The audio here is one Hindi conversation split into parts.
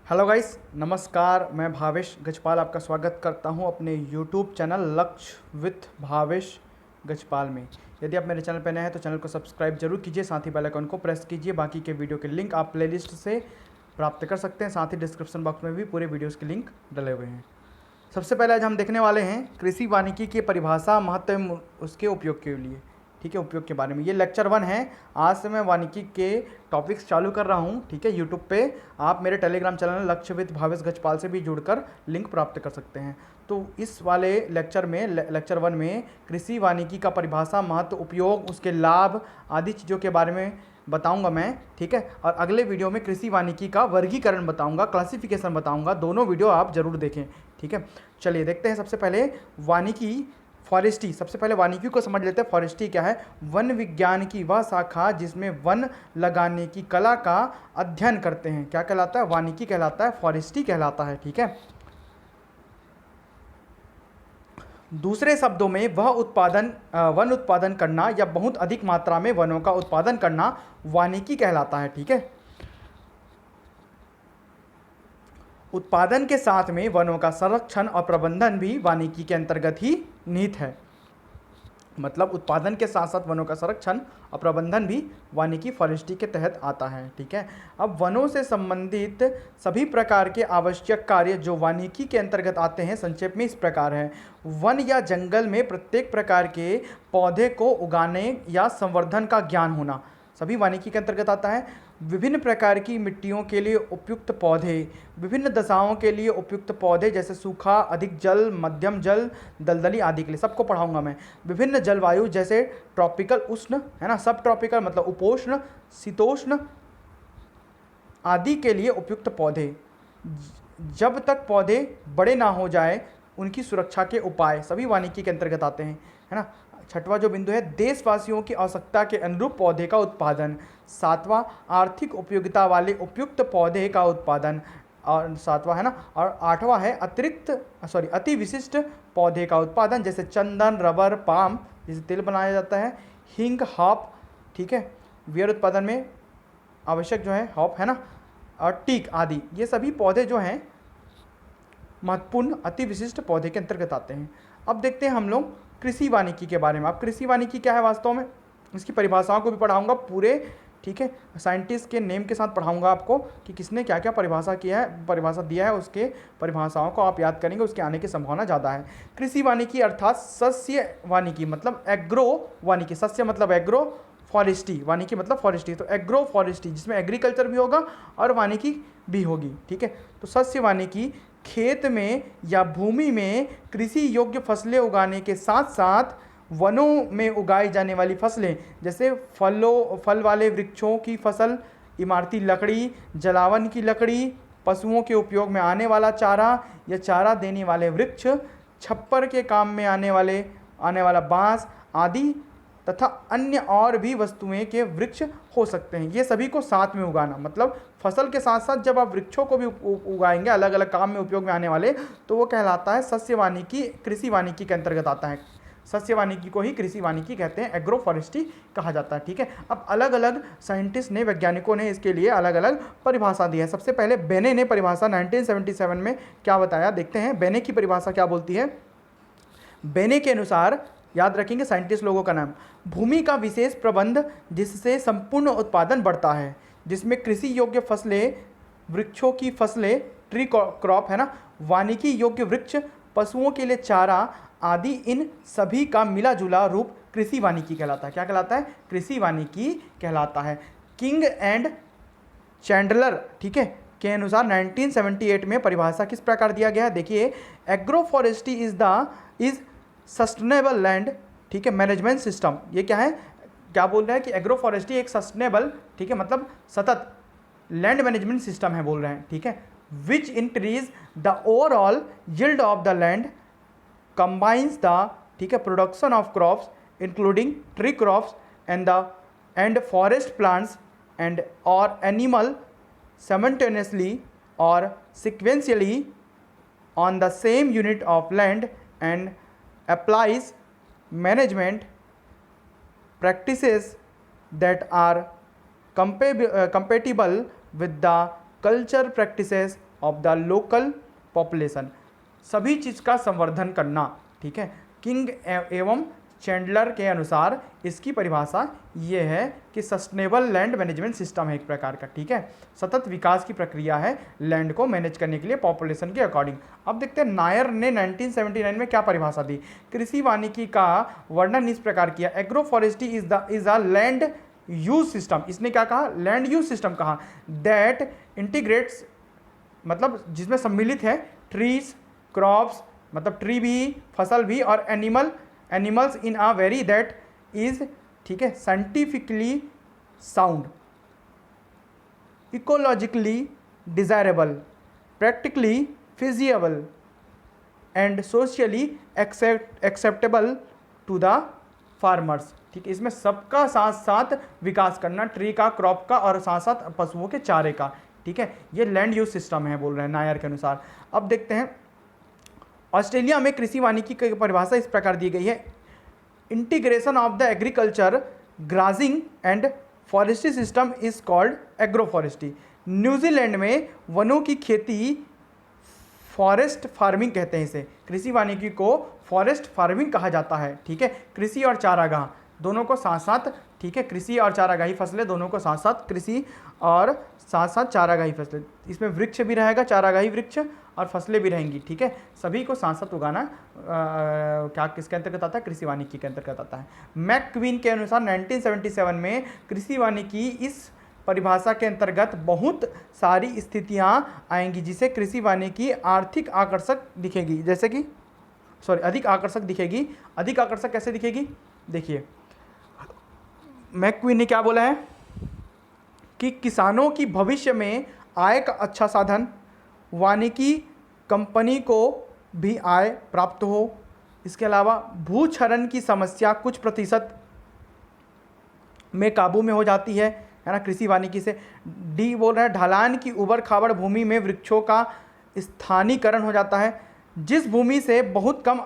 हेलो गाइस, नमस्कार। मैं भावेश गजपाल आपका स्वागत करता हूं अपने यूट्यूब चैनल लक्ष्य विथ भावेश गजपाल में। यदि आप मेरे चैनल पर नए हैं तो चैनल को सब्सक्राइब जरूर कीजिए, साथ ही बेल आइकन को प्रेस कीजिए। बाकी के वीडियो के लिंक आप प्लेलिस्ट से प्राप्त कर सकते हैं, साथ ही डिस्क्रिप्शन बॉक्स में भी पूरे वीडियोज़ के लिंक डले हुए हैं। सबसे पहले आज हम देखने वाले हैं कृषि वानिकी की परिभाषा, महत्व, उसके उपयोग के लिए। ठीक है, उपयोग के बारे में। ये लेक्चर 1 है। आज से मैं वानिकी के टॉपिक्स चालू कर रहा हूँ। ठीक है, यूट्यूब पे आप मेरे टेलीग्राम चैनल लक्ष्य विद भावेश गजपाल से भी जुड़कर लिंक प्राप्त कर सकते हैं। तो इस वाले लेक्चर में, लेक्चर 1 में कृषि वानिकी का परिभाषा, महत्व, उपयोग, उसके लाभ आदि चीज़ों के बारे में बताऊंगा मैं। ठीक है, और अगले वीडियो में कृषि वानिकी का वर्गीकरण बताऊंगा, क्लासिफिकेशन बताऊंगा। दोनों वीडियो आप जरूर देखें। ठीक है, चलिए देखते हैं। सबसे पहले वानिकी, फॉरेस्ट्री। सबसे पहले वानिकी को समझ लेते हैं। फॉरेस्ट्री क्या है? वन विज्ञान की वह शाखा जिसमें वन लगाने की कला का अध्ययन करते हैं। क्या कहलाता है? वानिकी कहलाता है, फॉरेस्ट्री कहलाता है। ठीक है, दूसरे शब्दों में वह उत्पादन, वन उत्पादन करना या बहुत अधिक मात्रा में वनों का उत्पादन करना वानिकी कहलाता है। ठीक है, उत्पादन के साथ में वनों का संरक्षण और प्रबंधन भी वानिकी के अंतर्गत ही निहित है। मतलब उत्पादन के साथ साथ वनों का संरक्षण और प्रबंधन भी वानिकी, फॉरेस्ट्री के तहत आता है। ठीक है, अब वनों से संबंधित सभी प्रकार के आवश्यक कार्य जो वानिकी के अंतर्गत आते हैं, संक्षेप में इस प्रकार है। वन या जंगल में प्रत्येक प्रकार के पौधे को उगाने या संवर्धन का ज्ञान होना सभी वानिकी के अंतर्गत आता है। विभिन्न प्रकार की मिट्टियों के लिए उपयुक्त पौधे, विभिन्न दशाओं के लिए उपयुक्त पौधे, जैसे सूखा, अधिक जल, मध्यम जल, दलदली आदि के लिए, सबको पढ़ाऊंगा मैं। विभिन्न जलवायु जैसे ट्रॉपिकल, उष्ण है ना, सब ट्रॉपिकल मतलब उपोष्ण, शीतोष्ण आदि के लिए उपयुक्त पौधे। जब तक पौधे बड़े ना हो जाए उनकी सुरक्षा के उपाय सभी वानिकी के अंतर्गत आते हैं, है ना। छठवां जो बिंदु है, देशवासियों की आवश्यकता के अनुरूप पौधे का उत्पादन। सातवां, आर्थिक उपयोगिता वाले उपयुक्त पौधे का उत्पादन। और सातवां है ना, और आठवां है अति विशिष्ट पौधे का उत्पादन, जैसे चंदन, रबर, पाम जिसे तेल बनाया जाता है, हिंग, हॉप। ठीक है, बियर उत्पादन में आवश्यक जो है हॉप है ना, और टीक आदि, ये सभी पौधे जो हैं महत्वपूर्ण अति विशिष्ट पौधे के अंतर्गत आते हैं। अब देखते हैं हम लोग कृषि वानिकी के बारे में। अब कृषि वानिकी क्या है वास्तव में, इसकी परिभाषाओं को भी पढ़ाऊंगा पूरे। ठीक है, साइंटिस्ट के नेम के साथ पढ़ाऊंगा आपको कि किसने क्या क्या परिभाषा किया है, परिभाषा दिया है। उसके परिभाषाओं को आप याद करेंगे, उसके आने की संभावना ज़्यादा है। कृषि वानिकी अर्थात सस्य वानिकी मतलब एग्रो वानिकी, सस्य मतलब एग्रो, फॉरेस्ट्री वानिकी मतलब फॉरेस्ट्री, तो एग्रो फॉरेस्ट्री जिसमें एग्रीकल्चर भी होगा और वानिकी भी होगी। ठीक है, तो सस्य वानिकी खेत में या भूमि में कृषि योग्य फसलें उगाने के साथ साथ वनों में उगाई जाने वाली फसलें, जैसे फल वाले वृक्षों की फसल, इमारती लकड़ी, जलावन की लकड़ी, पशुओं के उपयोग में आने वाला चारा या चारा देने वाले वृक्ष, छप्पर के काम में आने वाला बांस आदि तथा अन्य और भी वस्तुएं के वृक्ष हो सकते हैं। ये सभी को साथ में उगाना, मतलब फसल के साथ साथ जब आप वृक्षों को भी उगाएंगे अलग अलग काम में उपयोग में आने वाले, तो वो कहलाता है सस्य वानिकी, कृषि वानिकी के अंतर्गत आता है। सस्य वानिकी को ही कृषि वानिकी कहते हैं, एग्रो फॉरेस्ट्री कहा जाता है। ठीक है, अब अलग अलग साइंटिस्ट ने, वैज्ञानिकों ने इसके लिए अलग अलग परिभाषा दी है। सबसे पहले बेने ने परिभाषा 1977 में क्या बताया, देखते हैं बेने की परिभाषा क्या बोलती है। बेने के अनुसार, याद रखेंगे साइंटिस्ट लोगों का नाम, भूमि का विशेष प्रबंध जिससे संपूर्ण उत्पादन बढ़ता है, जिसमें कृषि योग्य फसलें, वृक्षों की फसलें, ट्री क्रॉप है ना, वानिकी योग्य वृक्ष, पशुओं के लिए चारा आदि, इन सभी का मिला जुला रूप कृषि वानिकी कहलाता है। क्या कहलाता है? कृषि वानिकी कहलाता है। किंग एंड चैंडलर, ठीक है, के अनुसार 1978 में परिभाषा किस प्रकार दिया गया है, देखिए। Agro forestry is sustainable land, ठीक है, मैनेजमेंट सिस्टम। ये क्या है, क्या बोल रहे हैं कि एग्रो फॉरेस्ट्री एक सस्टेनेबल, ठीक है, मतलब सतत लैंड मैनेजमेंट सिस्टम है बोल रहे हैं। ठीक है, which increase the overall yield of the land, combines the, ठीक है, production of crops including tree crops and forest plants and और animal simultaneously or sequentially on the same unit of land and applies management practices that are compatible with the culture practices of the local population, सभी चीज़ का संवर्धन करना, ठीक है। किंग एवं चैंडलर के अनुसार इसकी परिभाषा ये है कि सस्टेनेबल लैंड मैनेजमेंट सिस्टम है एक प्रकार का, ठीक है। सतत विकास की प्रक्रिया है लैंड को मैनेज करने के लिए पॉपुलेशन के अकॉर्डिंग। अब देखते हैं नायर ने 1979 में क्या परिभाषा दी। कृषि वानिकी का वर्णन इस प्रकार किया, agro forestry is a land use system. इसने क्या कहा, लैंड यूज सिस्टम कहा, दैट इंटीग्रेट्स, मतलब जिसमें सम्मिलित है ट्रीज, क्रॉप्स, मतलब ट्री भी, फसल भी, और animals in a very that is, ठीक है, scientifically sound, ecologically desirable, practically feasible and socially acceptable to the farmers, ठीक है। इसमें सबका साथ साथ विकास करना, ट्री का, क्रॉप का, और साथ साथ पशुओं के चारे का, ठीक है। ये लैंड यूज सिस्टम है बोल रहे हैं नायर के अनुसार। अब देखते हैं ऑस्ट्रेलिया में कृषि वानिकी की परिभाषा इस प्रकार दी गई है, integration of the agriculture, grazing and forestry system is called agro forestry. New Zealand में वनों की खेती, फॉरेस्ट फार्मिंग कहते हैं इसे, कृषि वानिकी को फॉरेस्ट फार्मिंग कहा जाता है, ठीक है। कृषि और चारागाह दोनों को साथ साथ, ठीक है, कृषि और चारागाही फसलें दोनों को साथ साथ, कृषि और साथ साथ चारागाही फसलें, इसमें वृक्ष भी रहेगा, चारागाही वृक्ष और फसलें भी रहेंगी, ठीक है। सभी को साथ साथ उगाना क्या किसके अंतर्गत आता है, कृषि वानिकी के अंतर्गत आता है। मैकक्वीन के अनुसार 1977 में कृषि वानिकी इस परिभाषा के अंतर्गत बहुत सारी स्थितियां आएंगी जिसे कृषि वानिकी आर्थिक आकर्षक दिखेगी, जैसे कि अधिक आकर्षक दिखेगी। अधिक आकर्षक कैसे दिखेगी, देखिए मैकक्वीन ने क्या बोला है कि किसानों की भविष्य में आय का अच्छा साधन, वानिकी कंपनी को भी आय प्राप्त हो, इसके अलावा भूक्षरण की समस्या कुछ प्रतिशत में काबू में हो जाती है ना, कृषि वानिकी से। डी बोल रहा है ढलान की उबड़ खाबड़ भूमि में वृक्षों का स्थानीकरण हो जाता है, जिस भूमि से बहुत कम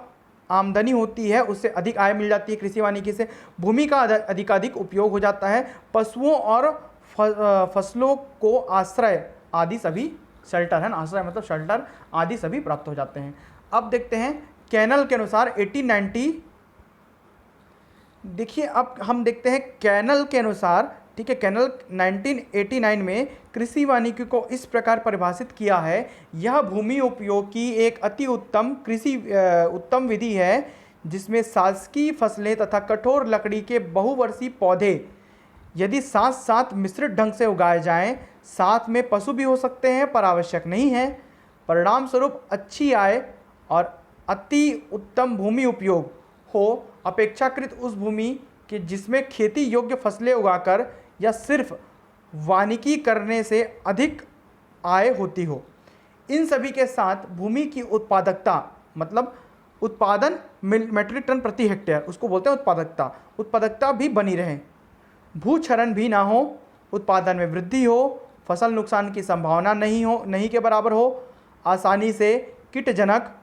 आमदनी होती है उससे अधिक आय मिल जाती है कृषि वानिकी से। भूमि का अधिकाधिक उपयोग हो जाता है, पशुओं और फसलों को आश्रय आदि सभी, शेल्टर है ना, आश्रय मतलब शेल्टर आदि सभी प्राप्त हो जाते हैं। अब देखते हैं कैनल के अनुसार 1890, देखिए अब हम देखते हैं कैनल के अनुसार, ठीक है, कैनल 1989 में कृषि वानिकी को इस प्रकार परिभाषित किया है, यह भूमि उपयोग की एक अति उत्तम उत्तम विधि है जिसमें शासकीय फसलें तथा कठोर लकड़ी के बहुवर्षीय पौधे यदि साथ साथ मिश्रित ढंग से उगाए जाएं, साथ में पशु भी हो सकते हैं पर आवश्यक नहीं है, परिणाम स्वरूप अच्छी आय और अति उत्तम भूमि उपयोग हो अपेक्षाकृत उस भूमि के जिसमें खेती योग्य फसलें उगाकर या सिर्फ वानिकी करने से अधिक आय होती हो। इन सभी के साथ भूमि की उत्पादकता, मतलब उत्पादन मीट्रिक टन प्रति हेक्टेयर, उसको बोलते हैं उत्पादकता भी बनी रहे, भूक्षरण भी ना हो, उत्पादन में वृद्धि हो, फसल नुकसान की संभावना नहीं के बराबर हो, आसानी से कीटजनक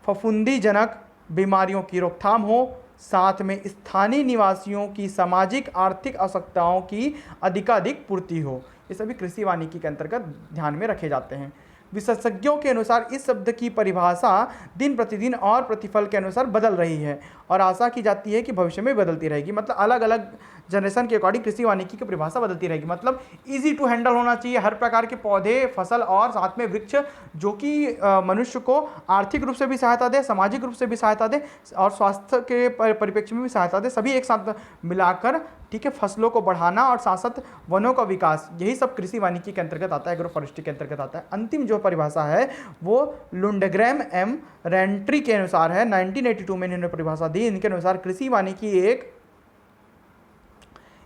फफूंदीजनक बीमारियों की रोकथाम हो, साथ में स्थानीय निवासियों की सामाजिक आर्थिक आवश्यकताओं की अधिकाधिक पूर्ति हो। ये सभी कृषि वानिकी के अंतर्गत ध्यान में रखे जाते हैं। विशेषज्ञों के अनुसार इस शब्द की परिभाषा दिन प्रतिदिन और प्रतिफल के अनुसार बदल रही है और आशा की जाती है कि भविष्य में बदलती रहेगी। मतलब अलग अलग जनरेशन के अकॉर्डिंग कृषि वानिकी की परिभाषा बदलती रहेगी। मतलब इजी टू हैंडल होना चाहिए, हर प्रकार के पौधे, फसल और साथ में वृक्ष जो कि मनुष्य को आर्थिक रूप से भी सहायता दे, सामाजिक रूप से भी सहायता दे और स्वास्थ्य के परिप्रेक्ष्य में भी सहायता दे, सभी एक साथ मिलाकर, ठीक है, फसलों को बढ़ाना और साथ साथ वनों का विकास, यही सब कृषि वानिकी के अंतर्गत आता है, एग्रो फॉरेस्ट्री के अंतर्गत आता है। अंतिम जो परिभाषा है वो लुंडग्रैम एम रेंट्री के अनुसार है, 1982 में इन्होंने परिभाषा दी। इनके अनुसार कृषि वानिकी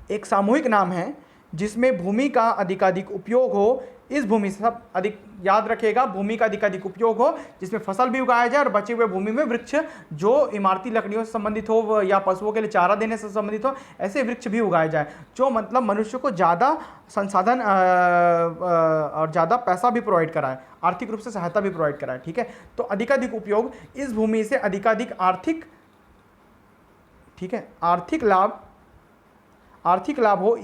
एक सामूहिक नाम है जिसमें भूमि का अधिकाधिक उपयोग हो, इस भूमि से सब अधिक याद रखिएगा, भूमि का अधिकाधिक उपयोग हो जिसमें फसल भी उगाया जाए और बचे हुए भूमि में वृक्ष जो इमारती लकड़ियों से संबंधित हो या पशुओं के लिए चारा देने से संबंधित हो, ऐसे वृक्ष भी उगाए जाए जो मतलब मनुष्य को ज़्यादा संसाधन और ज़्यादा पैसा भी प्रोवाइड कराए, आर्थिक रूप से सहायता भी प्रोवाइड कराए, ठीक है। तो अधिकाधिक उपयोग, इस भूमि से अधिकाधिक आर्थिक, ठीक है, आर्थिक लाभ हो,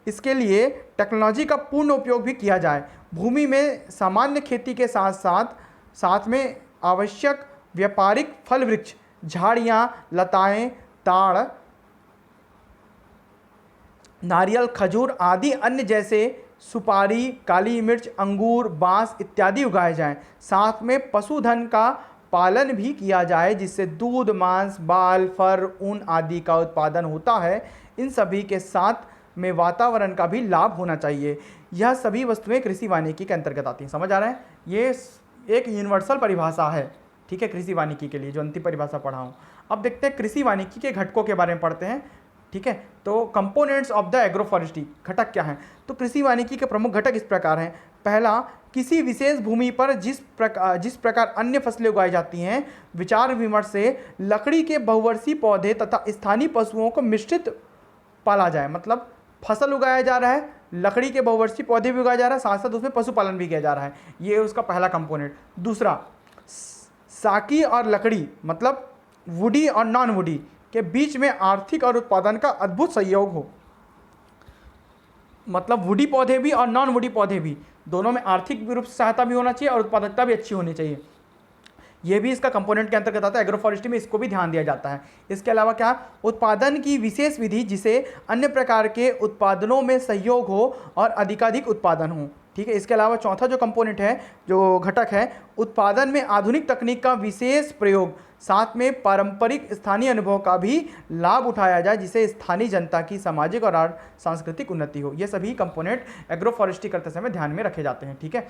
इसके लिए टेक्नोलॉजी का पूर्ण उपयोग भी किया जाए, भूमि में सामान्य खेती के साथ साथ साथ में आवश्यक व्यापारिक फल वृक्ष, झाड़ियाँ, लताएं, ताड़, नारियल, खजूर आदि अन्य जैसे सुपारी, काली मिर्च, अंगूर, बांस इत्यादि उगाए जाएं। साथ में पशुधन का पालन भी किया जाए जिससे दूध, मांस, बाल, फर, ऊन आदि का उत्पादन होता है। इन सभी के साथ में वातावरण का भी लाभ होना चाहिए। यह सभी वस्तुएं कृषि वानिकी के अंतर्गत आती हैं। समझ आ रहा है? ये एक यूनिवर्सल परिभाषा है, ठीक है, कृषि वानिकी के लिए जो अंतिम परिभाषा पढ़ा हूँ। अब देखते हैं कृषि वानिकी के घटकों के बारे में पढ़ते हैं, ठीक है। तो components of the agro forestry, घटक क्या हैं? तो कृषि वानिकी के प्रमुख घटक इस प्रकार हैं। पहला, किसी विशेष भूमि पर जिस प्रकार अन्य फसलें उगाई जाती हैं, विचार विमर्श से लकड़ी के बहुवर्षीय पौधे तथा स्थानीय पशुओं को मिश्रित पाला जाए। मतलब फसल उगाया जा रहा है, लकड़ी के बहुवर्षीय पौधे भी उगाया जा रहा है, साथ साथ उसमें पशुपालन भी किया जा रहा है। ये उसका पहला कंपोनेंट। दूसरा, साकी और लकड़ी मतलब वुडी और नॉन वुडी के बीच में आर्थिक और उत्पादन का अद्भुत सहयोग हो। मतलब वुडी पौधे भी और नॉन वुडी पौधे भी, दोनों में आर्थिक रूप से सहायता भी होना चाहिए और उत्पादकता भी अच्छी होनी चाहिए। ये भी इसका कंपोनेंट के अंतर्गत आता है। एग्रो फॉरेस्ट्री में इसको भी ध्यान दिया जाता है। इसके अलावा क्या, उत्पादन की विशेष विधि जिसे अन्य प्रकार के उत्पादनों में सहयोग हो और अधिकाधिक उत्पादन हो, ठीक है। इसके अलावा चौथा जो कंपोनेंट है, जो घटक है, उत्पादन में आधुनिक तकनीक का विशेष प्रयोग, साथ में पारंपरिक स्थानीय अनुभव का भी लाभ उठाया जाए जिससे स्थानीय जनता की सामाजिक और सांस्कृतिक उन्नति हो। ये सभी कंपोनेंट एग्रो फॉरेस्ट्री करते समय ध्यान में रखे जाते हैं, ठीक है,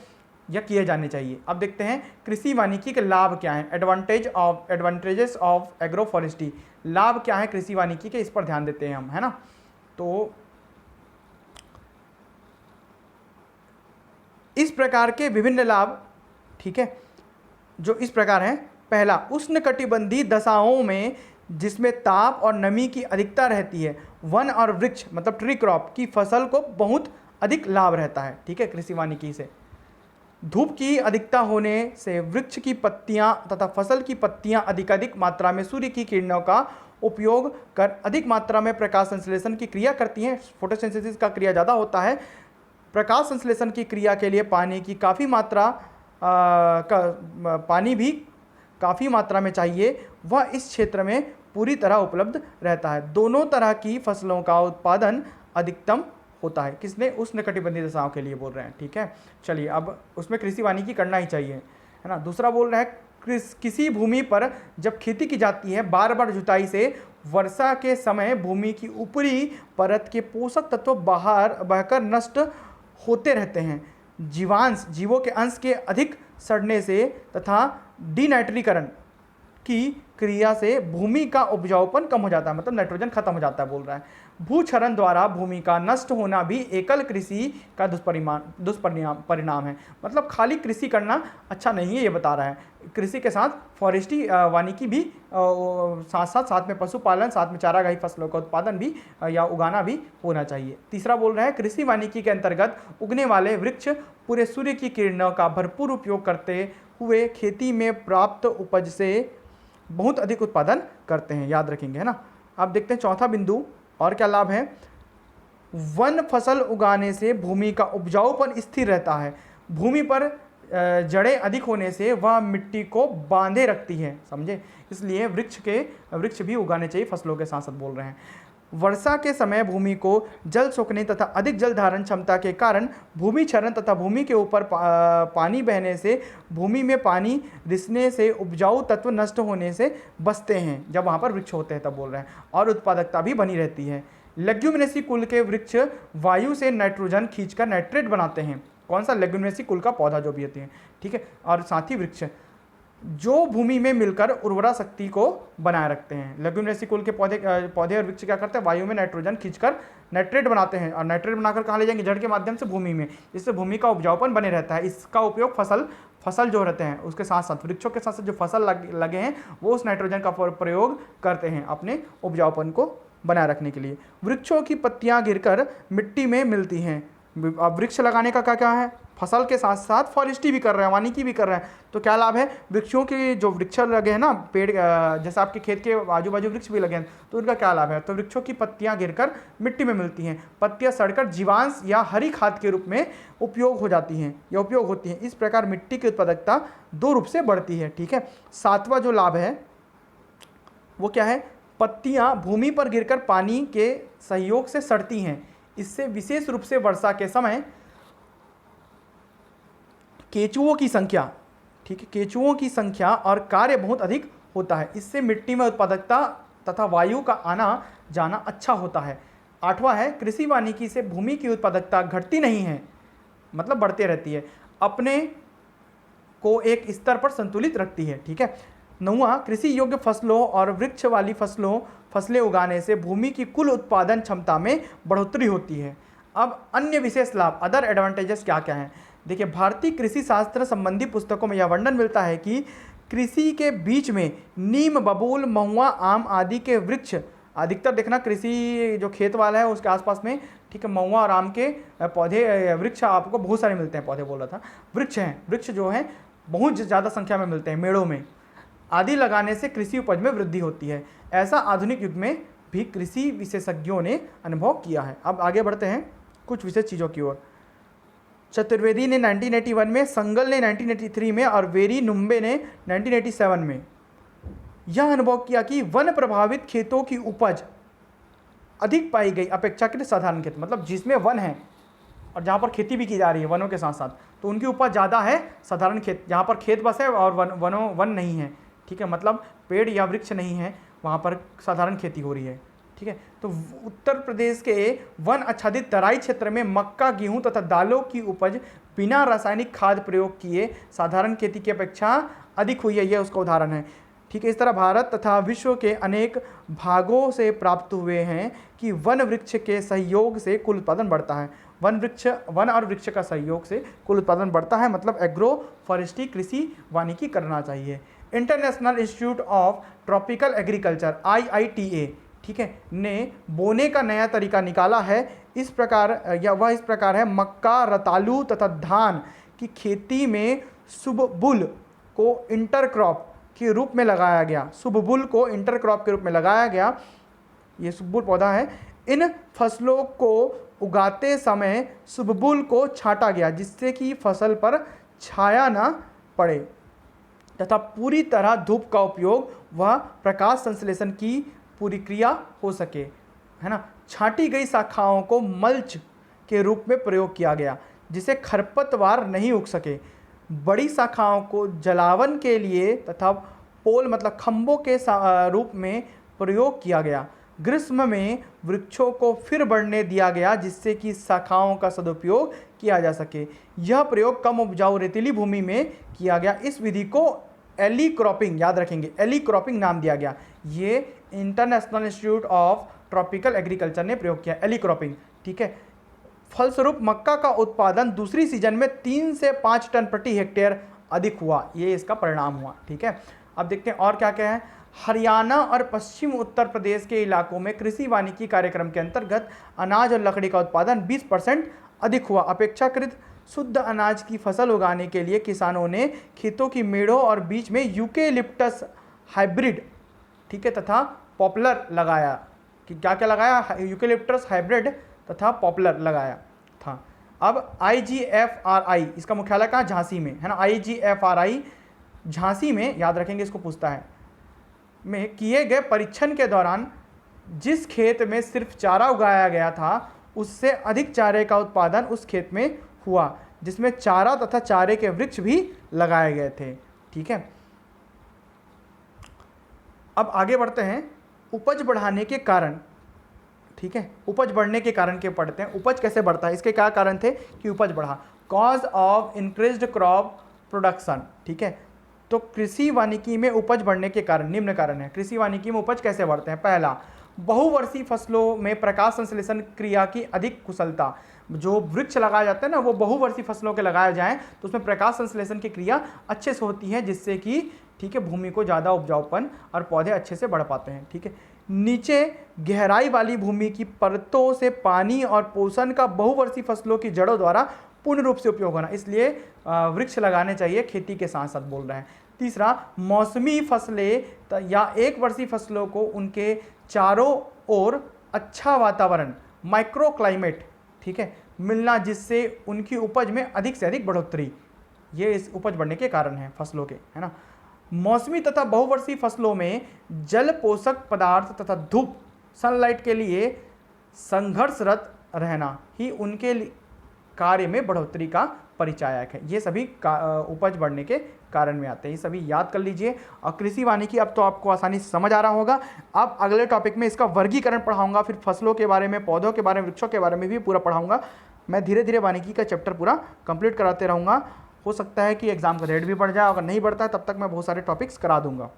या किए जाने चाहिए। अब देखते हैं कृषि वानिकी के लाभ क्या हैं। एडवांटेजेस ऑफ एग्रो फॉरेस्ट्री, लाभ क्या है कृषि वानिकी के, इस पर ध्यान देते हैं हम, है ना। तो इस प्रकार के विभिन्न लाभ, ठीक है, जो इस प्रकार हैं। पहला, उष्णकटिबंधीय दशाओं में जिसमें ताप और नमी की अधिकता रहती है, वन और वृक्ष मतलब ट्री क्रॉप की फसल को बहुत अधिक लाभ रहता है, ठीक है, कृषि वानिकी से। धूप की अधिकता होने से वृक्ष की पत्तियां तथा फसल की पत्तियां अधिकाधिक मात्रा में सूर्य की किरणों का उपयोग कर अधिक मात्रा में प्रकाश संश्लेषण की क्रिया करती हैं। फोटोसिंथेसिस का क्रिया ज़्यादा होता है। प्रकाश संश्लेषण की क्रिया के लिए पानी की काफ़ी मात्रा पानी भी काफ़ी मात्रा में चाहिए, वह इस क्षेत्र में पूरी तरह उपलब्ध रहता है। दोनों तरह की फसलों का उत्पादन अधिकतम होता है। किसने? उष्णकटिबंधीय दशाओं के लिए बोल रहे हैं, ठीक है। चलिए, अब उसमें कृषि वानिकी करना ही चाहिए, है ना। दूसरा बोल रहा है किसी भूमि पर जब खेती की जाती है, बार बार जुताई से वर्षा के समय भूमि की ऊपरी परत के पोषक तत्व बाहर बहकर नष्ट होते रहते हैं। जीवों के अंश के अधिक सड़ने से तथा डिनाइट्रीकरण की क्रिया से भूमि का उपजाऊपन कम हो जाता है, मतलब नाइट्रोजन खत्म हो जाता है, बोल रहा है। भूक्षरण द्वारा भूमि का नष्ट होना भी एकल कृषि का दुष्परिणाम है। मतलब खाली कृषि करना अच्छा नहीं है, ये बता रहा है। कृषि के साथ फॉरेस्ट्री वानिकी भी साथ में पशुपालन, साथ में चारागाही फसलों का उत्पादन भी या उगाना भी होना चाहिए। तीसरा बोल रहा है कृषि वानिकी के अंतर्गत उगने वाले वृक्ष पूरे सूर्य की किरणों का भरपूर उपयोग करते हुए खेती में प्राप्त उपज से बहुत अधिक उत्पादन करते हैं, याद रखेंगे, है ना। अब देखते हैं चौथा बिंदु, और क्या लाभ है। वन फसल उगाने से भूमि का उपजाऊपन स्थिर रहता है। भूमि पर जड़ें अधिक होने से वह मिट्टी को बांधे रखती है, समझे, इसलिए वृक्ष भी उगाने चाहिए फसलों के साथ साथ, बोल रहे हैं। वर्षा के समय भूमि को जल सोखने तथा अधिक जल धारण क्षमता के कारण भूमि क्षरण तथा भूमि के ऊपर पानी बहने से भूमि में पानी रिसने से उपजाऊ तत्व नष्ट होने से बचते हैं, जब वहाँ पर वृक्ष होते हैं तब, बोल रहे हैं। और उत्पादकता भी बनी रहती है। लेग्यूमिनेसी कुल के वृक्ष वायु से नाइट्रोजन खींचकर नाइट्रेट बनाते हैं। कौन सा? लेग्यूमिनेसी कुल का पौधा जो भी होते हैं, ठीक है। और साथ ही वृक्ष जो भूमि में मिलकर उर्वरा शक्ति को बनाए रखते हैं। लेग्यूमिनेसी कुल के पौधे और वृक्ष क्या करते हैं? वायु में नाइट्रोजन खींचकर नाइट्रेट बनाते हैं, और नाइट्रेट बनाकर कहाँ ले जाएंगे? जड़ के माध्यम से भूमि में, इससे भूमि का उपजाऊपन बने रहता है। इसका उपयोग फसल जो रहते हैं उसके साथ साथ, वृक्षों के साथ साथ जो फसल लगे हैं वो उस नाइट्रोजन का प्रयोग करते हैं अपने उपजाऊपन को बनाए रखने के लिए। वृक्षों की पत्तियां गिरकर मिट्टी में मिलती हैं अब वृक्ष लगाने का क्या क्या है, फसल के साथ साथ फॉरेस्ट्री भी कर रहे हैं, वानिकी भी कर रहे हैं, तो क्या लाभ है, वृक्षों के जो वृक्ष लगे हैं ना, पेड़ जैसे आपके खेत के आजू बाजू वृक्ष भी लगे हैं, तो उनका क्या लाभ है, तो वृक्षों की पत्तियां गिरकर मिट्टी में मिलती हैं, पत्तियां सड़कर जीवांश या हरी खाद के रूप में उपयोग हो जाती हैं या उपयोग होती हैं। इस प्रकार मिट्टी की उत्पादकता 2 रूप से बढ़ती है। ठीक है, 7वां जो लाभ है वो क्या है, पत्तियां भूमि पर गिरकर पानी के सहयोग से सड़ती हैं। इससे विशेष रूप से वर्षा के समय केंचुओं की संख्या, ठीक है, केंचुओं की संख्या और कार्य बहुत अधिक होता है। इससे मिट्टी में उत्पादकता तथा वायु का आना जाना अच्छा होता है। 8वां है, कृषि वानिकी से भूमि की उत्पादकता घटती नहीं है, मतलब बढ़ते रहती है, अपने को एक स्तर पर संतुलित रखती है। ठीक है। 9वां, कृषि योग्य फसलों और वृक्ष वाली फसलें उगाने से भूमि की कुल उत्पादन क्षमता में बढ़ोतरी होती है। अब अन्य विशेष लाभ, अदर एडवांटेजेस क्या क्या हैं, देखिए भारतीय कृषि शास्त्र संबंधी पुस्तकों में यह वर्णन मिलता है कि कृषि के बीच में नीम, बबूल, महुआ, आम आदि के वृक्ष, अधिकतर देखना कृषि जो खेत वाला है उसके आसपास में, ठीक है, महुआ और आम के पौधे, वृक्ष आपको बहुत सारे मिलते हैं, पौधे बोला था, वृक्ष हैं, वृक्ष जो हैं बहुत ज़्यादा संख्या में मिलते हैं मेड़ों में, आदि लगाने से कृषि उपज में वृद्धि होती है। ऐसा आधुनिक युग में भी कृषि विशेषज्ञों ने अनुभव किया है। अब आगे बढ़ते हैं कुछ विशेष चीज़ों की ओर। चतुर्वेदी ने 1981 में, संगल ने 1983 में और वेरी नुम्बे ने 1987 में यह अनुभव किया कि वन प्रभावित खेतों की उपज अधिक पाई गई अपेक्षाकृत साधारण खेत, मतलब जिसमें वन है और जहाँ पर खेती भी की जा रही है वनों के साथ साथ, तो उनकी उपज ज़्यादा है साधारण खेत, जहाँ पर खेत बस है और वन नहीं है, ठीक है, मतलब पेड़ या वृक्ष नहीं है, वहाँ पर साधारण खेती हो रही है। ठीक है, तो उत्तर प्रदेश के वन आच्छादित तराई क्षेत्र में मक्का, गेहूं तथा दालों की उपज बिना रासायनिक खाद प्रयोग किए साधारण खेती की अपेक्षा अधिक हुई है, यह उसका उदाहरण है। ठीक है, इस तरह भारत तथा विश्व के अनेक भागों से प्राप्त हुए हैं कि वन वृक्ष के सहयोग से कुल उत्पादन बढ़ता है। वन और वृक्ष का सहयोग से कुल उत्पादन बढ़ता है, मतलब एग्रो फॉरेस्ट्री, कृषि वानिकी करना चाहिए। International institute of tropical agriculture IITA, ठीक है, ने बोने का नया तरीका निकाला है। इस प्रकार है, मक्का, रतालू तथा धान की खेती में सुबबुल को इंटरक्रॉप के रूप में लगाया गया। सुबबुल को इंटरक्रॉप के रूप में लगाया गया, ये सुबबुल पौधा है। इन फसलों को उगाते समय सुबबुल को छांटा गया जिससे कि फसल पर छाया ना पड़े तथा पूरी तरह धूप का उपयोग व प्रकाश संश्लेषण की पूरी क्रिया हो सके, है ना। छांटी गई शाखाओं को मल्च के रूप में प्रयोग किया गया जिसे खरपतवार नहीं उग सके। बड़ी शाखाओं को जलावन के लिए तथा पोल मतलब खंभों के रूप में प्रयोग किया गया। ग्रीष्म में वृक्षों को फिर बढ़ने दिया गया जिससे कि शाखाओं का सदुपयोग किया जा सके। यह प्रयोग कम उपजाऊ रेतीली भूमि में किया गया। इस विधि को एली क्रॉपिंग, याद रखेंगे, एली क्रॉपिंग नाम दिया गया। ये international institute of tropical agriculture ने प्रयोग किया, एली क्रॉपिंग। ठीक है, फलस्वरूप मक्का का उत्पादन दूसरी सीजन में 3 से 5 टन प्रति हेक्टेयर अधिक हुआ, ये इसका परिणाम हुआ। ठीक है, अब देखते हैं और क्या क्या है। हरियाणा और पश्चिम उत्तर प्रदेश के इलाकों में कृषि वानिकी कार्यक्रम के अंतर्गत अनाज और लकड़ी का उत्पादन 20% अधिक हुआ। अपेक्षाकृत शुद्ध अनाज की फसल उगाने के लिए किसानों ने खेतों की मेड़ों और बीच में यूकेलिप्टस हाइब्रिड, ठीक है, तथा पॉपुलर लगाया। कि क्या क्या लगाया, यूकेलिप्टस हाइब्रिड तथा पॉपुलर लगाया था। अब IGFRI, इसका मुख्यालय कहाँ, झांसी में, है ना। IGFRI झांसी में, याद रखेंगे, इसको पूछता है, में किए गए परीक्षण के दौरान जिस खेत में सिर्फ चारा उगाया गया था उससे अधिक चारे का उत्पादन उस खेत में हुआ जिसमें चारा तथा चारे के वृक्ष भी लगाए गए थे। ठीक है, अब आगे बढ़ते हैं उपज बढ़ाने के कारण। ठीक है, उपज बढ़ने के कारण के पढ़ते हैं। उपज कैसे बढ़ता है, इसके क्या कारण थे कि उपज बढ़ा। Cause of increased crop production. ठीक है, तो कृषि वानिकी में उपज बढ़ने के कारण निम्न कारण है। कृषि वानिकी में उपज कैसे बढ़ते हैं। पहला, बहुवर्षीय फसलों में प्रकाश संश्लेषण क्रिया की अधिक कुशलता। जो वृक्ष लगाए जाते हैं ना, वो बहुवर्षीय फसलों के लगाए जाएं तो उसमें प्रकाश संश्लेषण की क्रिया अच्छे से होती है जिससे कि, ठीक है, भूमि को ज़्यादा उपजाऊपन और पौधे अच्छे से बढ़ पाते हैं। ठीक है, नीचे गहराई वाली भूमि की परतों से पानी और पोषण का बहुवर्षीय फसलों की जड़ों द्वारा पूर्ण रूप से उपयोग होना, इसलिए वृक्ष लगाने चाहिए खेती के साथ साथ बोल रहे हैं। तीसरा, मौसमी फसलें या एक वर्षीय फसलों को उनके चारों ओर अच्छा वातावरण, माइक्रो क्लाइमेट, ठीक है, मिलना, जिससे उनकी उपज में अधिक से अधिक बढ़ोतरी, ये इस उपज बढ़ने के कारण है फसलों के, है ना। मौसमी तथा बहुवर्षीय फसलों में जल, पोषक पदार्थ तथा धूप, सनलाइट के लिए संघर्षरत रहना ही उनके कार्य में बढ़ोतरी का परिचायक है। ये सभी उपज बढ़ने के कारण में आते हैं, ये सभी याद कर लीजिए। और कृषि वानिकी अब तो आपको आसानी से समझ आ रहा होगा। अब अगले टॉपिक में इसका वर्गीकरण पढ़ाऊंगा, फिर फसलों के बारे में, पौधों के बारे में, वृक्षों के बारे में भी पूरा पढ़ाऊंगा। मैं धीरे धीरे वानिकी का चैप्टर पूरा कंप्लीट कराते रहूँगा। हो सकता है कि एग्जाम का रेट भी बढ़ जाए, अगर नहीं बढ़ता है तब तक मैं बहुत सारे टॉपिक्स करा दूंगा।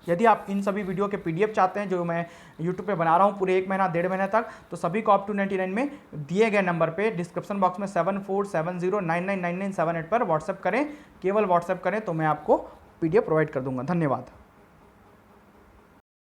यदि आप इन सभी वीडियो के PDF चाहते हैं जो मैं YouTube पे बना रहा हूँ पूरे 1 महीना 1.5 महीने तक, तो सभी को आप 299 में दिए गए नंबर पे डिस्क्रिप्शन बॉक्स में 7470999978 पर व्हाट्सएप करें, केवल व्हाट्सएप करें तो मैं आपको PDF प्रोवाइड कर दूंगा। धन्यवाद।